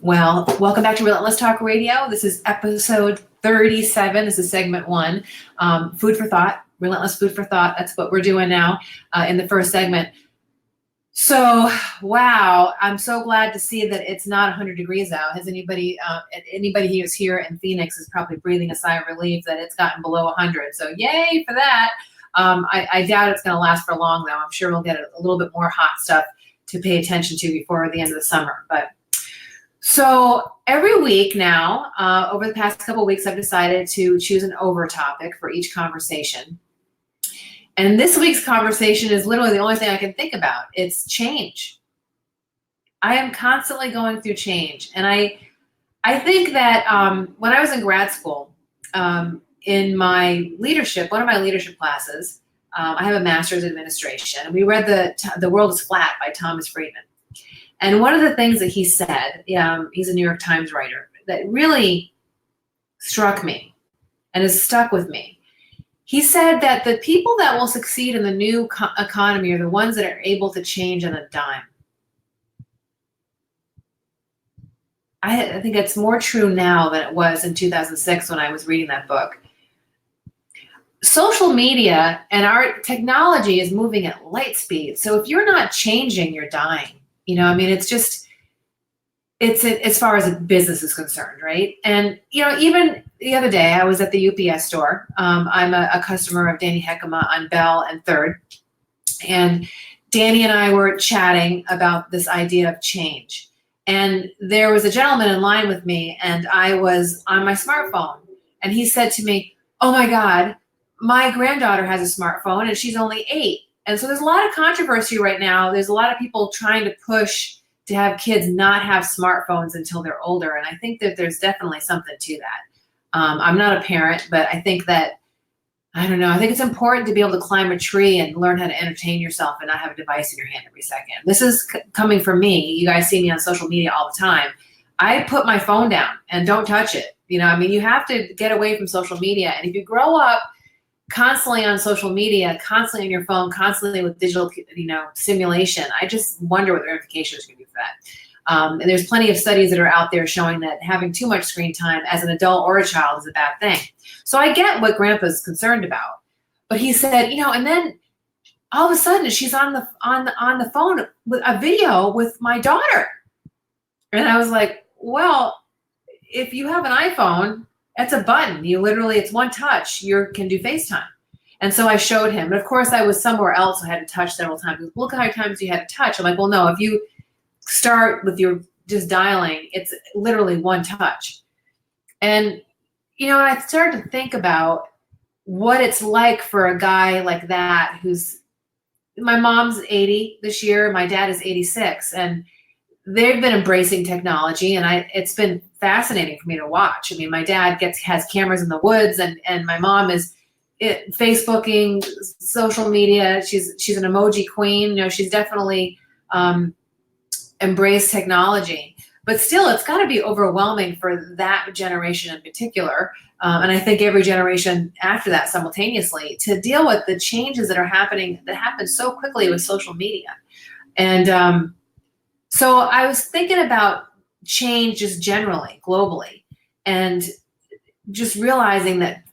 Well, welcome back to Relentless Talk Radio. This is episode 37. This is segment 1. Food for thought, relentless food for thought. That's what we're doing now in the first segment. So, wow, I'm so glad to see that it's not 100 degrees out. Has anybody who's here in Phoenix is probably breathing a sigh of relief that it's gotten below 100. So yay for that. I doubt it's going to last for long, though. I'm sure we'll get a little bit more hot stuff to pay attention to before the end of the summer. So every week now, over the past couple of weeks, I've decided to choose an over topic for each conversation. And this week's conversation is literally the only thing I can think about. It's change. I am constantly going through change. And I think that when I was in grad school, in my leadership, one of my leadership classes, I have a master's in administration, and we read The World is Flat by Thomas Friedman. And one of the things that he said, he's a New York Times writer, that really struck me and has stuck with me. He said that the people that will succeed in the new economy are the ones that are able to change on a dime. I think it's more true now than it was in 2006 when I was reading that book. Social media and our technology is moving at light speed. So if you're not changing, you're dying. It's as far as a business is concerned, right? And, even the other day, I was at the UPS store. I'm a customer of Danny Heckema on Bell and Third. And Danny and I were chatting about this idea of change. And there was a gentleman in line with me, and I was on my smartphone. And he said to me, "Oh my God, my granddaughter has a smartphone and she's only 8. And so there's a lot of controversy right now. There's a lot of people trying to push to have kids not have smartphones until they're older. And I think that there's definitely something to that. I'm not a parent, but I think that, I don't know, I think it's important to be able to climb a tree and learn how to entertain yourself and not have a device in your hand every second. This is coming from me. You guys see me on social media all the time. I put my phone down and don't touch it. You have to get away from social media. And if you grow up constantly on social media, constantly on your phone, constantly with digital, simulation, I just wonder what the ramifications are going to be for that. And there's plenty of studies that are out there showing that having too much screen time as an adult or a child is a bad thing. So I get what Grandpa's concerned about, but he said, and then all of a sudden she's on the phone with a video with my daughter, and I was like, well, if you have an iPhone, that's a button. It's one touch. You can do FaceTime. And so I showed him. But of course, I was somewhere else. I had to touch several times. Look how many times you had to touch. I'm like, well, no, if you start with your just dialing, it's literally one touch. And, I started to think about what it's like for a guy like that my mom's 80 this year. My dad is 86. And they've been embracing technology, and it's been fascinating for me to watch. My dad has cameras in the woods, and my mom is Facebooking, social media. She's an emoji queen. She's definitely embraced technology, but still, it's got to be overwhelming for that generation in particular. And I think every generation after that simultaneously, to deal with the changes that happen so quickly with social media. And so I was thinking about change just generally, globally, and just realizing that,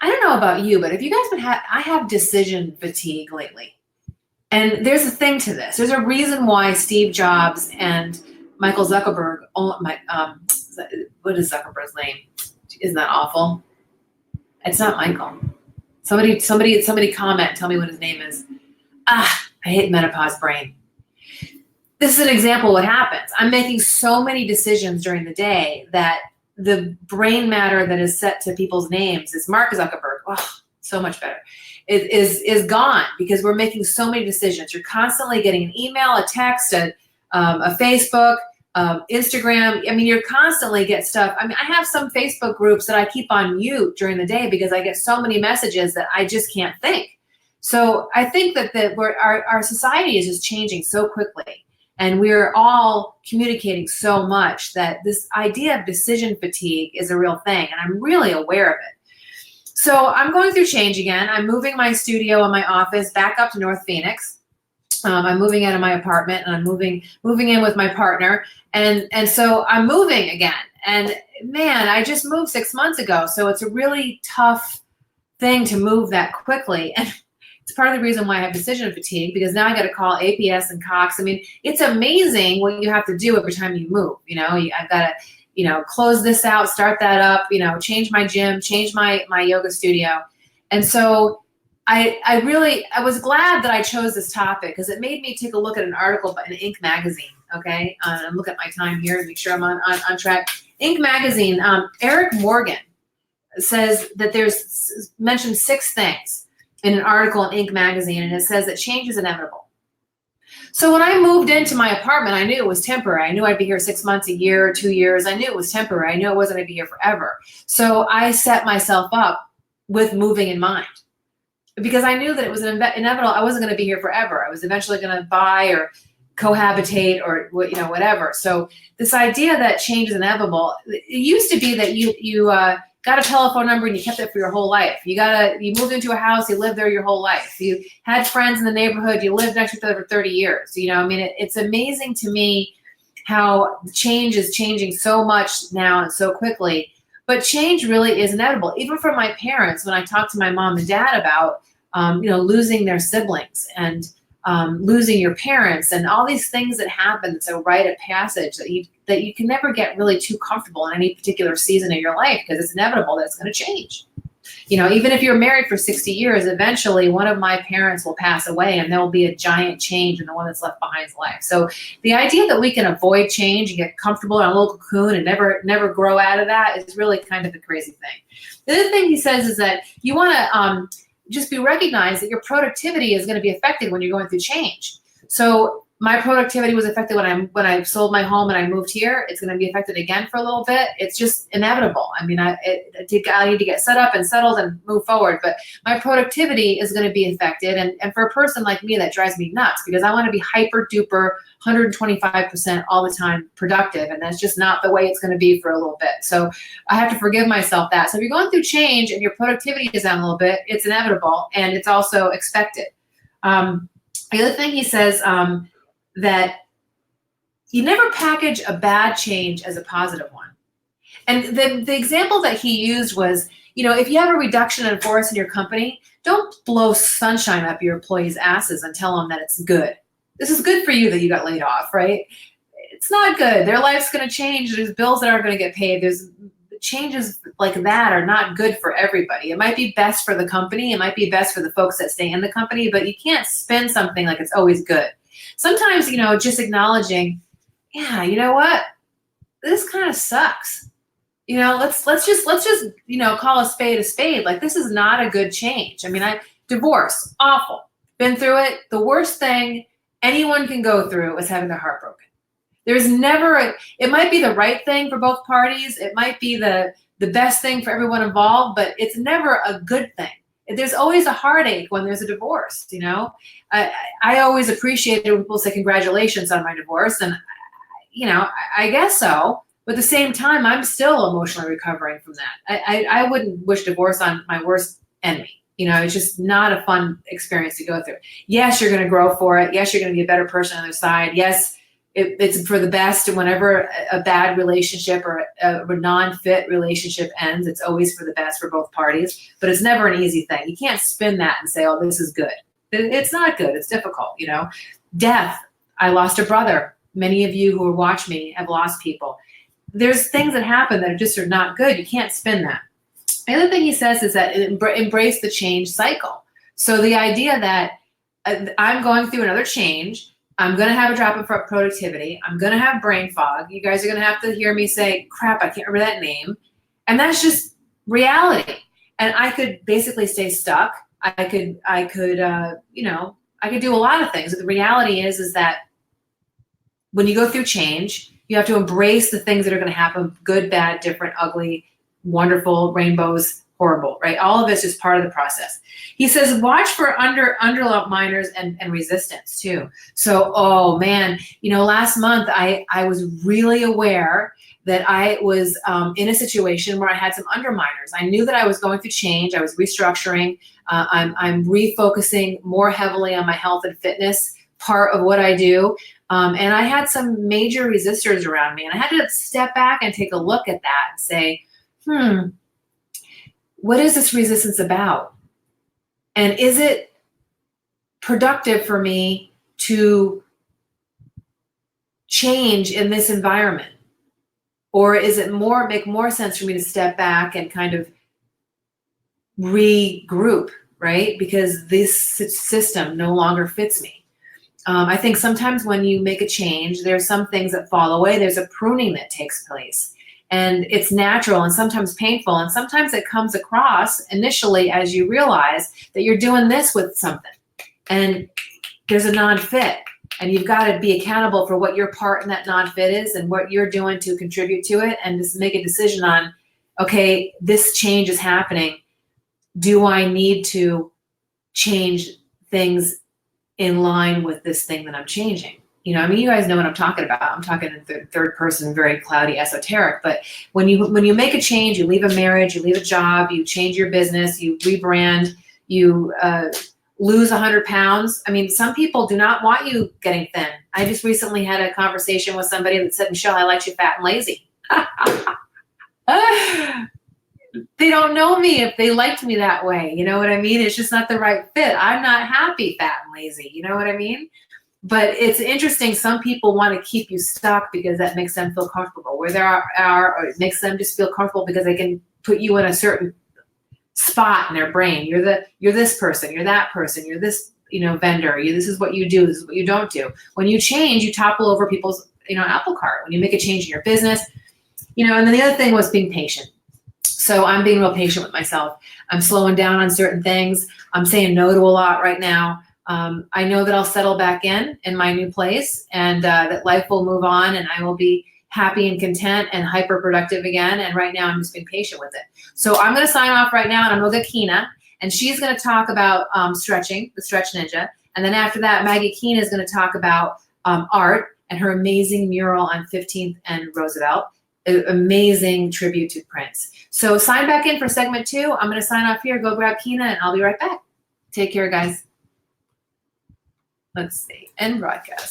I don't know about you, but if you guys I have decision fatigue lately. And there's a thing to this. There's a reason why Steve Jobs and Michael Zuckerberg, what is Zuckerberg's name? Isn't that awful? It's not Michael. Somebody comment, tell me what his name is. I hate menopause brain. This is an example of what happens. I'm making so many decisions during the day that the brain matter that is set to people's names is Mark Zuckerberg. Oh, so much better. It is gone because we're making so many decisions. You're constantly getting an email, a text, a Facebook, Instagram. You're constantly get stuff. I have some Facebook groups that I keep on mute during the day because I get so many messages that I just can't think. So I think that our society is just changing so quickly. And we're all communicating so much that this idea of decision fatigue is a real thing. And I'm really aware of it. So I'm going through change again. I'm moving my studio and my office back up to North Phoenix. I'm moving out of my apartment, and I'm moving in with my partner, and so I'm moving again. And man, I just moved 6 months ago, so it's a really tough thing to move that quickly. And it's part of the reason why I have decision fatigue, because now I got to call APS and Cox. I mean, it's amazing what you have to do every time you move. I've got to, close this out, start that up, change my gym, change my yoga studio. And so I was glad that I chose this topic, because it made me take a look at an article in Inc. magazine. Okay. And look at my time here to make sure I'm on track. Inc. magazine, Eric Morgan says that there's mentioned 6 things in an article in Inc. magazine, and it says that change is inevitable. So when I moved into my apartment, I knew it was temporary. I knew I'd be here 6 months, a year, 2 years. I knew it was temporary. I knew it wasn't going to be here forever. So I set myself up with moving in mind, because I knew that it was inevitable. I wasn't going to be here forever. I was eventually going to buy or cohabitate or whatever. So this idea that change is inevitable, it used to be that you got a telephone number and you kept it for your whole life. You moved into a house, you lived there your whole life. You had friends in the neighborhood, you lived next to each other for 30 years. It's amazing to me how change is changing so much now and so quickly. But change really is inevitable. Even for my parents, when I talked to my mom and dad about, losing their siblings and losing your parents and all these things that happen, it's a rite of passage that you can never get really too comfortable in any particular season of your life, because it's inevitable that it's going to change. Even if you're married for 60 years, eventually one of my parents will pass away, and there will be a giant change in the one that's left behind's life. So the idea that we can avoid change and get comfortable in a little cocoon and never grow out of that is really kind of a crazy thing. The other thing he says is that you want to just be recognized that your productivity is going to be affected when you're going through change. So my productivity was affected when I sold my home and I moved here. It's going to be affected again for a little bit. It's just inevitable. I mean, I need to get set up and settled and move forward, but my productivity is going to be affected. And for a person like me, that drives me nuts, because I want to be hyper duper 125% all the time productive. And that's just not the way it's going to be for a little bit. So I have to forgive myself that. So if you're going through change and your productivity is down a little bit, it's inevitable, and it's also expected. The other thing he says, that you never package a bad change as a positive one. And the example that he used was, if you have a reduction in force in your company, don't blow sunshine up your employees' asses and tell them that it's good. This is good for you that you got laid off, right? It's not good. Their life's going to change. There's bills that aren't going to get paid. There's changes like that are not good for everybody. It might be best for the company. It might be best for the folks that stay in the company, but you can't spin something like it's always good. Sometimes, just acknowledging, yeah, you know what? This kind of sucks. Let's just call a spade. Like, this is not a good change. I mean, divorce, awful. Been through it. The worst thing anyone can go through is having their heart broken. There's never it might be the right thing for both parties. It might be the best thing for everyone involved, but it's never a good thing. There's always a heartache when there's a divorce, I always appreciate it when people say congratulations on my divorce. And, I guess so. But at the same time, I'm still emotionally recovering from that. I wouldn't wish divorce on my worst enemy. It's just not a fun experience to go through. Yes, you're going to grow for it. Yes, you're going to be a better person on the other side. Yes, it's for the best. And whenever a bad relationship or a non-fit relationship ends, it's always for the best for both parties. But it's never an easy thing. You can't spin that and say, oh, this is good. It's not good. It's difficult, Death. I lost a brother. Many of you who watch me have lost people. There's things that happen that just are not good. You can't spin that. The other thing he says is that embrace the change cycle. So the idea that I'm going through another change, I'm going to have a drop in productivity, I'm going to have brain fog. You guys are going to have to hear me say, crap, I can't remember that name. And that's just reality. And I could basically stay stuck. I could do a lot of things. But the reality is that when you go through change, you have to embrace the things that are going to happen, good, bad, different, ugly, wonderful, rainbows, horrible, right? All of it's just part of the process. He says, watch for underminers and resistance too. So, oh man, last month I was really aware that I was in a situation where I had some underminers. I knew that I was going through change. I was restructuring. I'm refocusing more heavily on my health and fitness part of what I do. And I had some major resistors around me, and I had to step back and take a look at that and say, what is this resistance about? And is it productive for me to change in this environment? Or is it make more sense for me to step back and kind of regroup, right? Because this system no longer fits me. I think sometimes when you make a change, there's some things that fall away. There's a pruning that takes place. And it's natural and sometimes painful. And sometimes it comes across initially as you realize that you're doing this with something. And there's a non-fit. And you've got to be accountable for what your part in that non-fit is and what you're doing to contribute to it, and just make a decision on, okay, this change is happening. Do I need to change things in line with this thing that I'm changing? You know, I mean, you guys know what I'm talking about. I'm talking in third person, very cloudy, esoteric. But when you make a change, you leave a marriage, you leave a job, you change your business, you rebrand, you lose 100 pounds. I mean, some people do not want you getting thin. I just recently had a conversation with somebody that said, Michelle, I like you fat and lazy. They don't know me if they liked me that way. You know what I mean? It's just not the right fit. I'm not happy fat and lazy. You know what I mean? But it's interesting. Some people want to keep you stuck because that makes them feel comfortable. Where there are or it makes them just feel comfortable because they can put you in a certain spot in their brain. You're this person, you're that person, you're this, vendor. This is what you do, this is what you don't do. When you change, you topple over people's, apple cart. When you make a change in your business, and then the other thing was being patient. So I'm being real patient with myself. I'm slowing down on certain things. I'm saying no to a lot right now. I know that I'll settle back in my new place, and that life will move on, and I will be happy and content and hyper productive again. And right now I'm just being patient with it. So I'm going to sign off right now, and I'm going to get Kina, and she's going to talk about stretching, the Stretch Ninja. And then after that, Maggie Kina is going to talk about art and her amazing mural on 15th and Roosevelt, an amazing tribute to Prince. So sign back in for segment 2. I'm going to sign off here, go grab Kina, and I'll be right back. Take care, guys. Let's see, end broadcast.